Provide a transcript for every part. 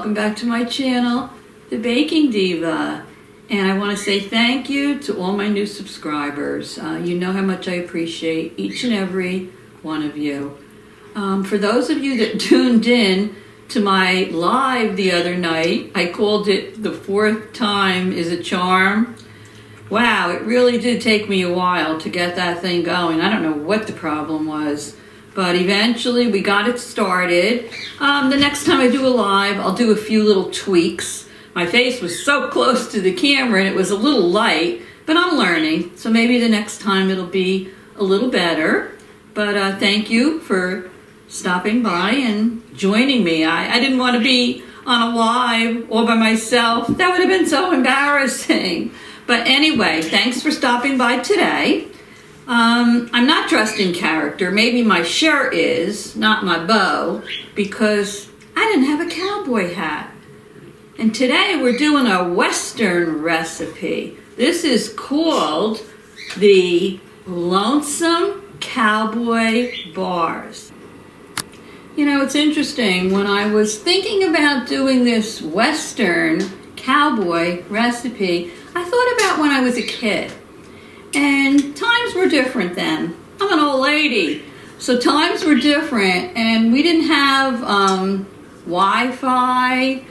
welcome back to my channel, the Baking Diva. And I want to say thank you to all my new subscribers. You know how much I appreciate each and every one of you. For those of you that tuned in to my live the other night, I called it "The Fourth Time is a Charm." Wow, it really did take me a while to get that thing going. I don't know what the problem was, but eventually we got it started. The next time I do a live, I'll do a few little tweaks. My face was so close to the camera and it was a little light, but I'm learning. So maybe the next time it'll be a little better. But thank you for stopping by and joining me. I didn't want to be on a live all by myself. That would have been so embarrassing. But anyway, thanks for stopping by today. I'm not dressed in character. Maybe my shirt is, not my bow, because I didn't have a cowboy hat. And today we're doing a Western recipe. This is called the Lonesome Cowboy Bars. You know, it's interesting. When I was thinking about doing this Western cowboy recipe, I thought about when I was a kid. And times were different then. I'm an old lady, so times were different, and we didn't have Wi-Fi.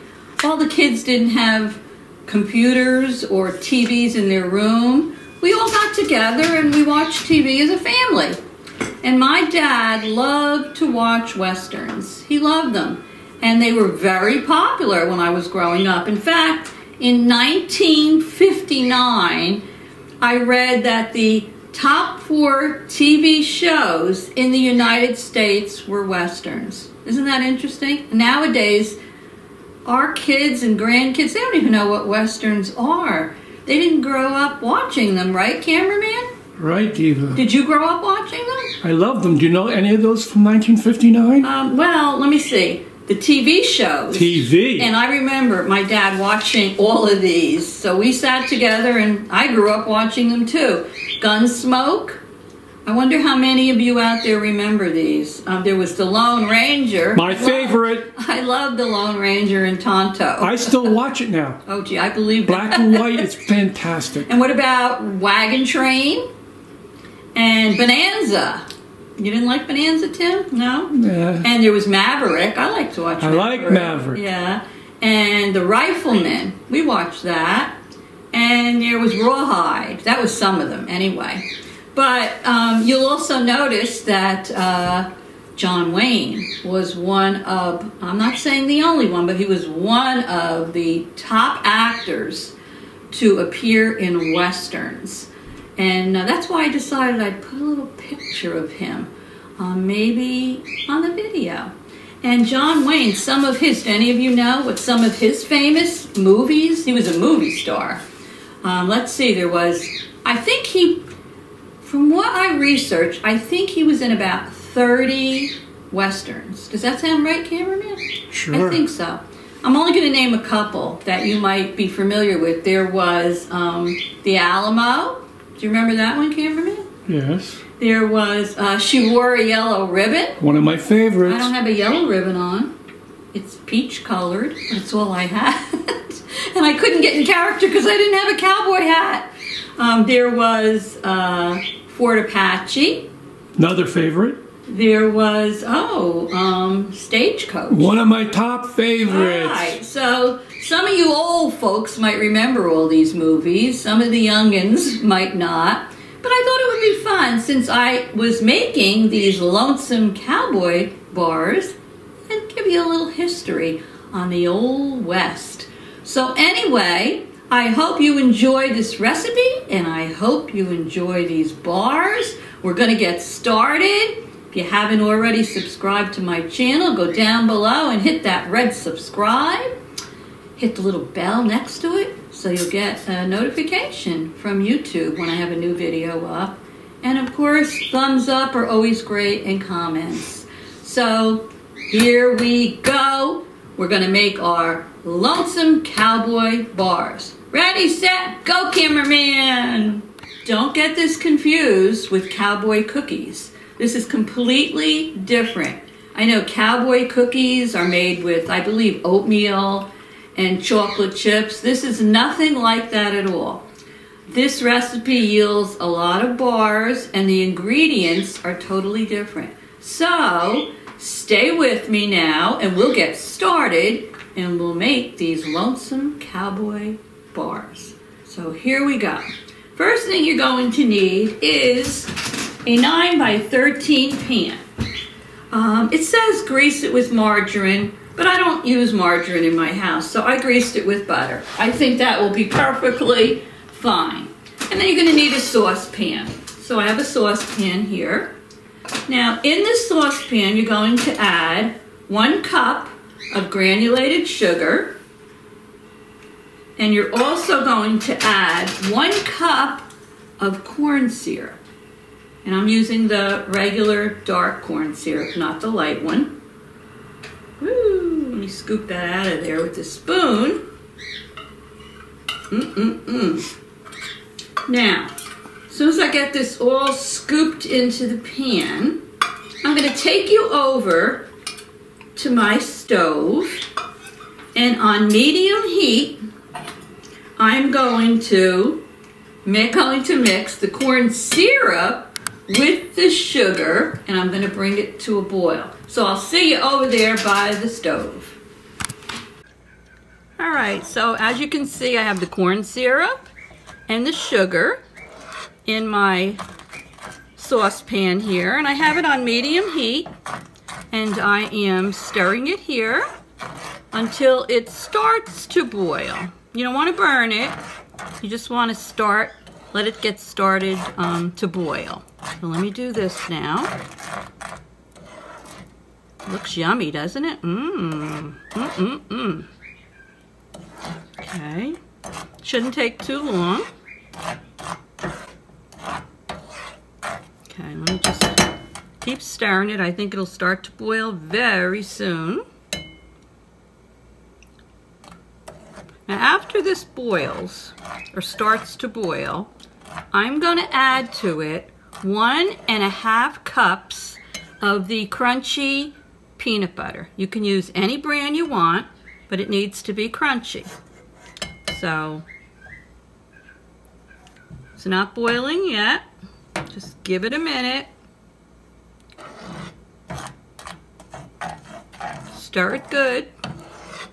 All the kids didn't have computers or TVs in their room. We all got together and we watched TV as a family. And my dad loved to watch Westerns. He loved them. And they were very popular when I was growing up. In fact, in 1959, I read that the top 4 TV shows in the United States were Westerns. Isn't that interesting? Nowadays, our kids and grandkids, they don't even know what Westerns are. They didn't grow up watching them, right, cameraman? Right, Diva. Did you grow up watching them? I love them. Do you know any of those from 1959? Well, let me see. The TV shows. TV. And I remember my dad watching all of these. So we sat together and I grew up watching them too. Gunsmoke. I wonder how many of you out there remember these. There was the Lone Ranger. My favorite. I love the Lone Ranger and Tonto. I still watch it now. Oh, gee, I believe that. Black and white, it's fantastic. And what about Wagon Train and Bonanza? You didn't like Bonanza, Tim? No? Yeah. And there was Maverick. I like to watch Maverick. I like Maverick. Yeah. And the Rifleman. We watched that. And there was Rawhide. That was some of them anyway. But you'll also notice that John Wayne was one of, I'm not saying the only one, but he was one of the top actors to appear in Westerns. And that's why I decided I'd put a little picture of him, maybe on the video. And John Wayne, some of his, do any of you know what some of his famous movies? He was a movie star. Let's see, there was, I think he, from what I researched, I think he was in about 30 Westerns. Does that sound right, cameraman? Sure. I think so. I'm only going to name a couple that you might be familiar with. There was The Alamo. Do you remember that one, cameraman? Yes. There was She Wore a Yellow Ribbon. One of my favorites. I don't have a yellow ribbon on. It's peach colored. That's all I had. And I couldn't get in character because I didn't have a cowboy hat. There was Fort Apache. Another favorite. There was, Stagecoach. One of my top favorites. Right. So some of you old folks might remember all these movies. Some of the youngins might not. But I thought it would be fun since I was making these Lonesome Cowboy Bars and give you a little history on the Old West. So anyway, I hope you enjoy this recipe and I hope you enjoy these bars. We're going to get started. If you haven't already subscribed to my channel, go down below and hit that red subscribe. Hit the little bell next to it so you'll get a notification from YouTube when I have a new video up. And of course, thumbs up are always great and comments. So here we go. We're going to make our Lonesome Cowboy Bars. Ready, set, go, cameraman! Don't get this confused with Cowboy Cookies. This is completely different. I know Cowboy Cookies are made with, I believe, oatmeal and chocolate chips. This is nothing like that at all. This recipe yields a lot of bars and the ingredients are totally different. So stay with me now and we'll get started and we'll make these Lonesome Cowboy Bars. So here we go. First thing you're going to need is a 9 by 13 pan. It says grease it with margarine, but I don't use margarine in my house, so I greased it with butter. I think that will be perfectly fine. And then you're going to need a saucepan. So I have a saucepan here. Now in this saucepan you're going to add 1 cup of granulated sugar, and you're also going to add 1 cup of corn syrup. And I'm using the regular dark corn syrup, not the light one. Woo! Let me scoop that out of there with a spoon. Now, as soon as I get this all scooped into the pan, I'm going to take you over to my stove, and on medium heat, I'm going to mix the corn syrup with the sugar, and I'm going to bring it to a boil. So I'll see you over there by the stove. All right, so as you can see, I have the corn syrup and the sugar in my saucepan here, and I have it on medium heat, and I am stirring it here until it starts to boil. You don't want to burn it, you just want to let it get started to boil. So let me do this now. Looks yummy, doesn't it? Okay. Shouldn't take too long. Okay, let me just keep stirring it. I think it'll start to boil very soon. Now after this boils, or starts to boil, I'm going to add to it 1.5 cups of the crunchy peanut butter. You can use any brand you want, but it needs to be crunchy. So, it's not boiling yet. Just give it a minute. Stir it good.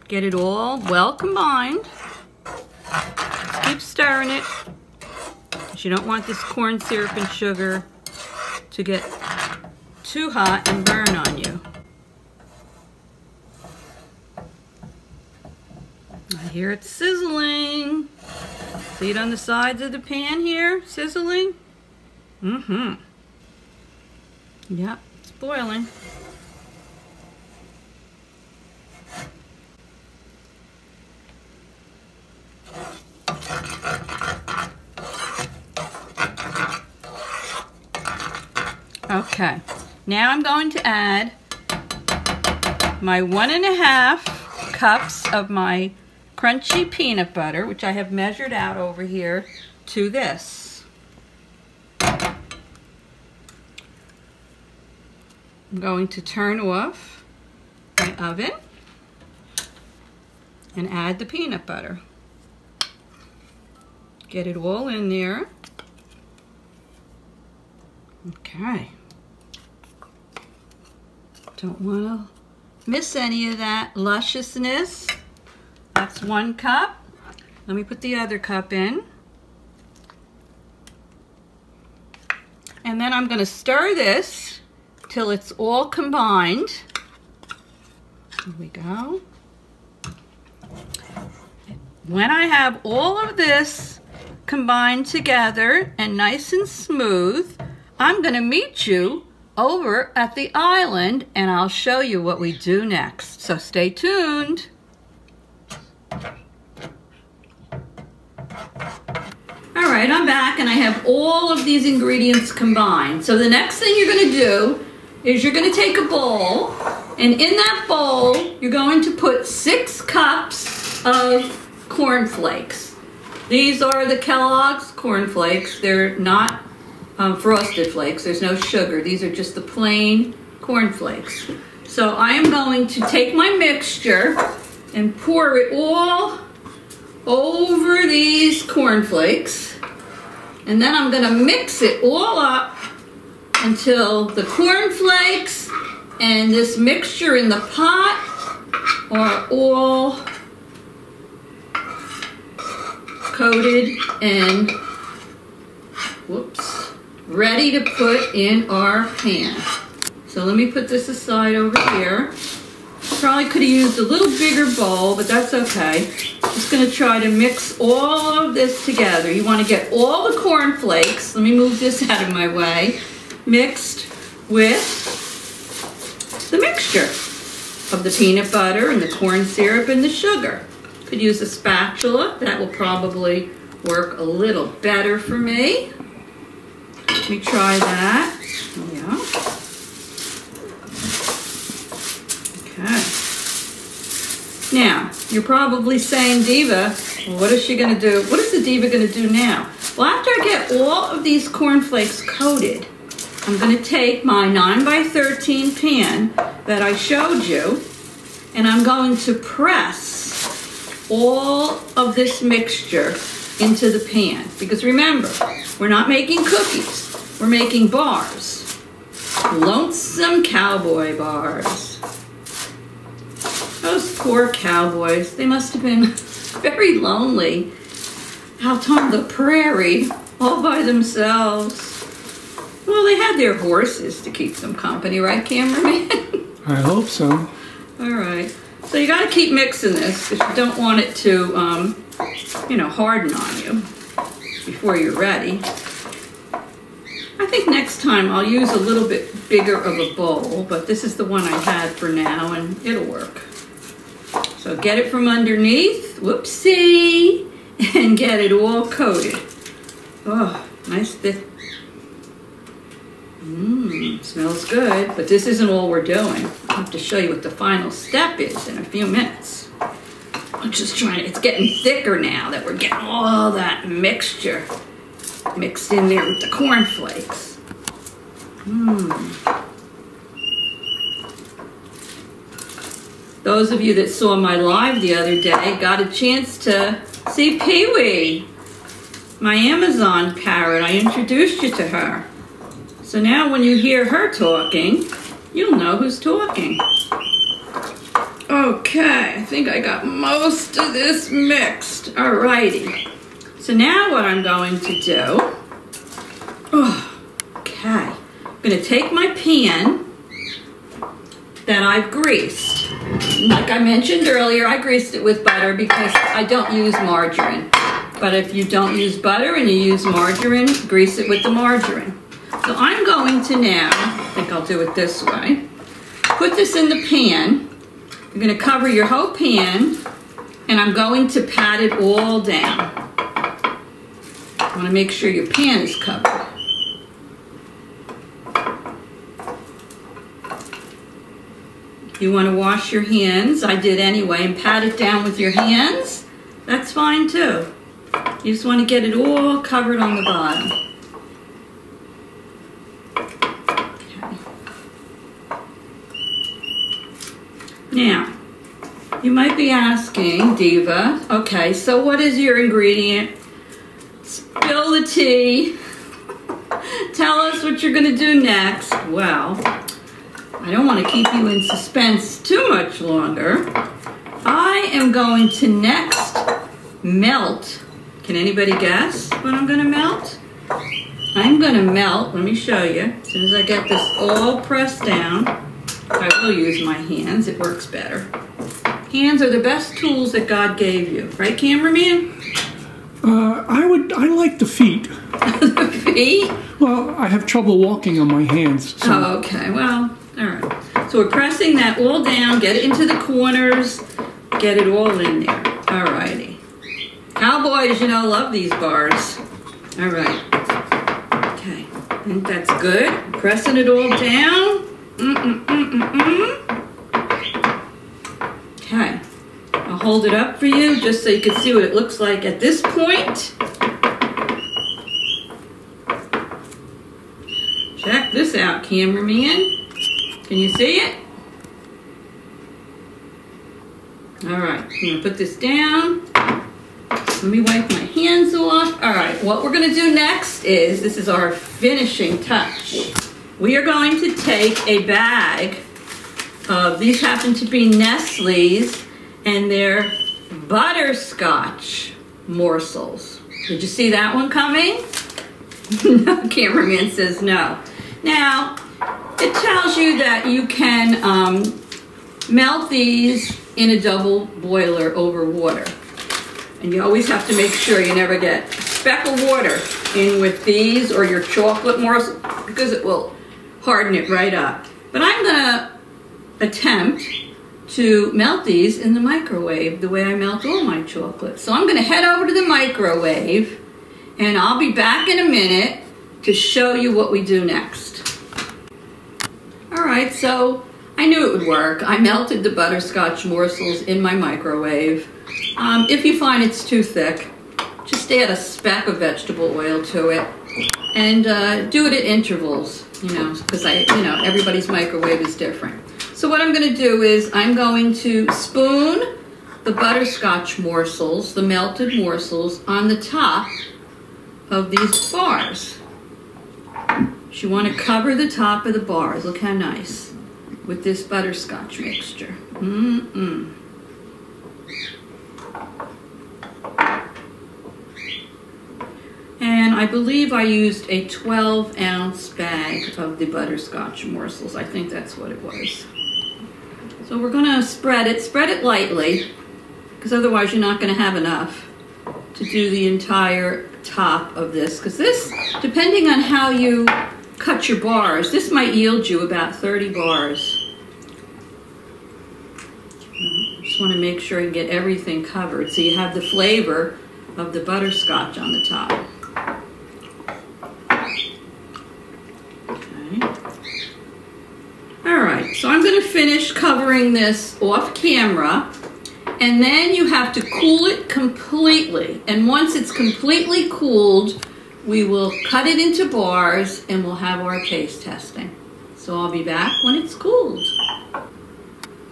Get it all well combined. Just keep stirring it. You don't want this corn syrup and sugar to get too hot and burn on you. I hear it sizzling. See it on the sides of the pan here, sizzling? Yep, it's boiling. Okay, now I'm going to add my 1.5 cups of my crunchy peanut butter, which I have measured out over here, to this. I'm going to turn off my oven and add the peanut butter. Get it all in there. Okay. Don't want to miss any of that lusciousness. That's 1 cup. Let me put the other cup in. And then I'm going to stir this till it's all combined. Here we go. When I have all of this combined together and nice and smooth, I'm going to meet you over at the island and I'll show you what we do next. So stay tuned. Alright, I'm back and I have all of these ingredients combined. So the next thing you're going to do is you're going to take a bowl, and in that bowl you're going to put 6 cups of cornflakes. These are the Kellogg's cornflakes. They're not frosted flakes. There's no sugar. These are just the plain cornflakes. So I am going to take my mixture and pour it all over these cornflakes. And then I'm gonna mix it all up until the cornflakes and this mixture in the pot are all coated and, whoops, ready to put in our pan. So let me put this aside over here. Probably could have used a little bigger bowl, but that's okay. Just gonna try to mix all of this together. You wanna get all the cornflakes, let me move this out of my way, mixed with the mixture of the peanut butter and the corn syrup and the sugar. Could use a spatula, that will probably work a little better for me. Let me try that. Yeah. Okay. Now, you're probably saying, Diva, well, what is she going to do? What is the Diva going to do now? Well, after I get all of these cornflakes coated, I'm going to take my 9x13 pan that I showed you, and I'm going to press all of this mixture into the pan. Because remember, we're not making cookies, we're making bars. Lonesome Cowboy Bars. Those poor cowboys, they must have been very lonely out on the prairie all by themselves. Well, they had their horses to keep them company, right, cameraman? I hope so. All right. So you got to keep mixing this because you don't want it to, harden on you before you're ready. I think next time I'll use a little bit bigger of a bowl, but this is the one I had for now, and it'll work. So get it from underneath, whoopsie, and get it all coated. Oh, nice thick. Smells good, but this isn't all we're doing. I'll have to show you what the final step is in a few minutes. I'm just trying to, it's getting thicker now that we're getting all that mixture mixed in there with the cornflakes. Those of you that saw my live the other day got a chance to see Pee-wee, my Amazon parrot. I introduced you to her. So now when you hear her talking, you'll know who's talking. Okay, I think I got most of this mixed. Alrighty. So now what I'm going to do, I'm going to take my pan that I've greased. Like I mentioned earlier, I greased it with butter because I don't use margarine. But if you don't use butter and you use margarine, grease it with the margarine. So I'm going to now, I think I'll do it this way, put this in the pan. You're going to cover your whole pan, and I'm going to pat it all down. You want to make sure your pan is covered. You want to wash your hands, I did anyway, and pat it down with your hands. That's fine too. You just want to get it all covered on the bottom. Okay. Now, you might be asking, Diva, okay, so what is your ingredient? Spill the tea. Tell us what you're going to do next. Well, I don't want to keep you in suspense too much longer. I am going to next melt. Can anybody guess what I'm going to melt? I'm going to melt, let me show you. As soon as I get this all pressed down, I will use my hands, it works better. Hands are the best tools that God gave you, right, cameraman? I like the feet. The feet? Well, I have trouble walking on my hands. So. Oh, okay, well, all right. So we're pressing that all down, get it into the corners, get it all in there. All righty. Cowboys, you know, love these bars. All right. Okay, I think that's good. Pressing it all down. Okay, I'll hold it up for you just so you can see what it looks like at this point. Check this out, cameraman. Can you see it? All right, I'm gonna put this down. Let me wipe my hands off. All right, what we're gonna do next is, this is our finishing touch. We are going to take a bag of, these happen to be Nestle's, and they're Butterscotch morsels. Did you see that one coming? No, cameraman says no. Now, it tells you that you can melt these in a double boiler over water. And you always have to make sure you never get a speck of water in with these or your chocolate morsel, because it will harden it right up. But I'm gonna attempt to melt these in the microwave the way I melt all my chocolate. So I'm gonna head over to the microwave, and I'll be back in a minute to show you what we do next. All right, so I knew it would work. I melted the butterscotch morsels in my microwave. If you find it's too thick, just add a speck of vegetable oil to it, and do it at intervals, you know, because everybody's microwave is different. So what I'm going to do is I'm going to spoon the butterscotch morsels, the melted morsels, on the top of these bars. You want to cover the top of the bars. Look how nice with this butterscotch mixture. And I believe I used a 12-ounce bag of the butterscotch morsels. I think that's what it was. So we're going to spread it lightly, because otherwise you're not going to have enough to do the entire top of this. Because this, depending on how you cut your bars, this might yield you about 30 bars. Just want to make sure you get everything covered so you have the flavor of the butterscotch on the top. Alright, so I'm going to finish covering this off camera, and then you have to cool it completely. And once it's completely cooled, we will cut it into bars and we'll have our taste testing. So I'll be back when it's cooled.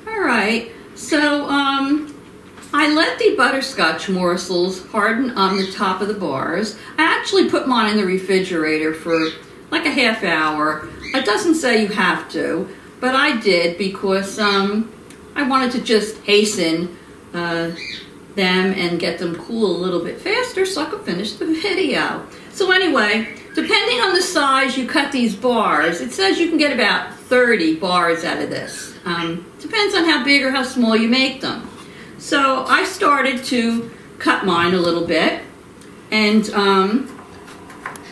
Alright, so I let the butterscotch morsels harden on the top of the bars. I actually put mine in the refrigerator for like a half hour. It doesn't say you have to, but I did because I wanted to just hasten them and get them cool a little bit faster so I could finish the video. So anyway, depending on the size you cut these bars, it says you can get about 30 bars out of this. Depends on how big or how small you make them. So I started to cut mine a little bit, and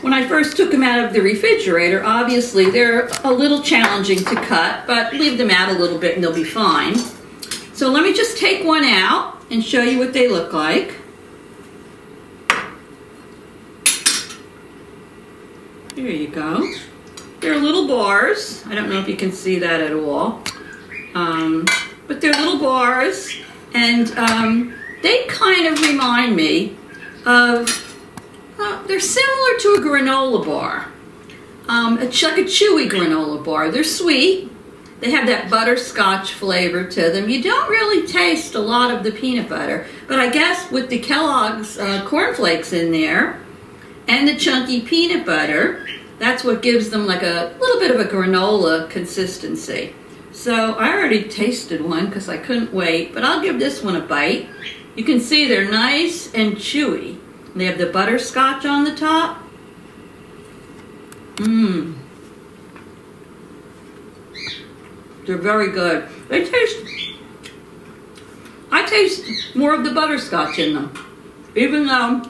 when I first took them out of the refrigerator, obviously they're a little challenging to cut, but leave them out a little bit and they'll be fine. So let me just take one out and show you what they look like. There you go. They're little bars. I don't know if you can see that at all. But they're little bars, and they kind of remind me of, they're similar to a granola bar. It's like a chewy granola bar. They're sweet. They have that butterscotch flavor to them. You don't really taste a lot of the peanut butter, but I guess with the Kellogg's cornflakes in there and the chunky peanut butter, that's what gives them like a little bit of a granola consistency. So I already tasted one because I couldn't wait, but I'll give this one a bite. You can see they're nice and chewy. They have the butterscotch on the top. They're very good. I taste more of the butterscotch in them. Even though,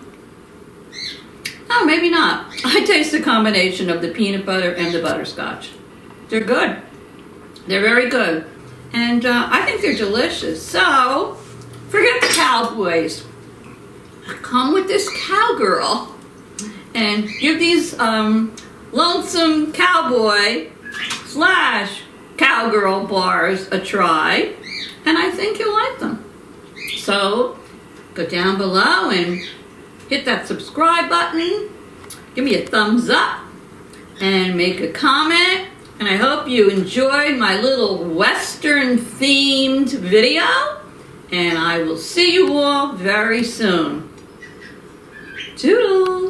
oh, maybe not. I taste a combination of the peanut butter and the butterscotch. They're good. They're very good. And I think they're delicious. So, forget the Cowboys. Come with this cowgirl and give these Lonesome Cowboy / Cowgirl bars a try, and I think you'll like them. So go down below and hit that subscribe button, give me a thumbs up, and make a comment. And I hope you enjoyed my little Western themed video, And I will see you all very soon. Toodles!